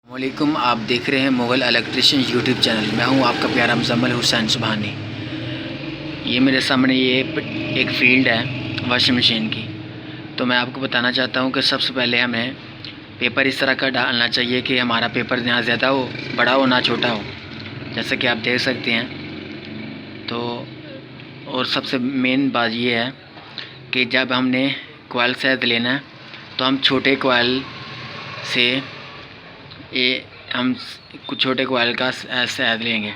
वालेकुम, आप देख रहे हैं मुग़ल इलेक्ट्रिशियन यूट्यूब चैनल। मैं हूं आपका प्यारा मुज़म्मिल हुसैन सुबहानी। ये मेरे सामने ये एक फील्ड है वॉशिंग मशीन की। तो मैं आपको बताना चाहता हूं कि सबसे पहले हमें पेपर इस तरह का डालना चाहिए कि हमारा पेपर ना ज़्यादा हो, बड़ा हो, ना छोटा हो, जैसा कि आप देख सकते हैं। तो और सबसे मेन बात ये है कि जब हमने कोयल शहद लेना है तो हम छोटे कोयल से हम कुछ छोटे कोयल का शहद लेंगे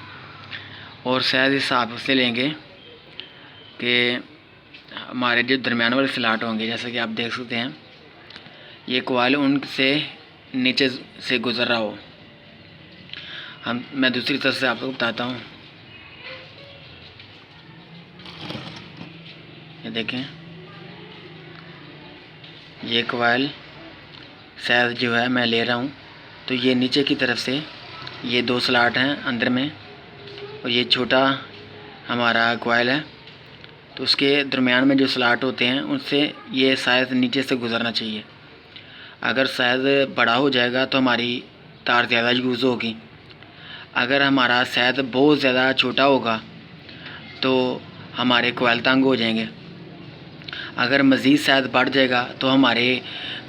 और शहद इस हिसाब से लेंगे कि हमारे जो दरमियान वाले स्लाट होंगे, जैसा कि आप देख सकते हैं, ये कोयल उनसे नीचे से गुज़र रहा हो। मैं दूसरी तरफ से आपको बताता हूँ। ये देखें, ये कोयल शहद जो है मैं ले रहा हूँ, तो ये नीचे की तरफ से ये 2 स्लाट हैं अंदर में, और ये छोटा हमारा कोयल है, तो उसके दरमियान में जो स्लाट होते हैं उनसे ये शायद नीचे से गुज़रना चाहिए। अगर शायद बड़ा हो जाएगा तो हमारी तार ज़्यादा यूज़ होगी। अगर हमारा शायद बहुत ज़्यादा छोटा होगा तो हमारे कोयल तंग हो जाएंगे। अगर मज़ीद शायद बढ़ जाएगा तो हमारे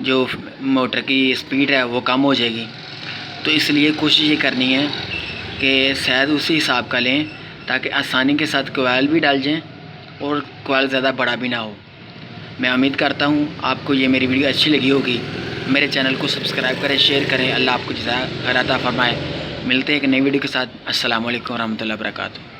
जो मोटर की स्पीड है वो कम हो जाएगी। तो इसलिए कोशिश ये करनी है कि शायद उसी हिसाब का लें ताकि आसानी के साथ कोयल भी डाल जाएँ और कोयल ज़्यादा बड़ा भी ना हो। मैं उम्मीद करता हूँ आपको ये मेरी वीडियो अच्छी लगी होगी। मेरे चैनल को सब्सक्राइब करें, शेयर करें। अल्लाह आपको जज़ा खैर अता फरमाए। मिलते हैं एक नई वीडियो के साथ। अस्सलामु अलैकुम रहमतुल्लाहि व बरकातुहू।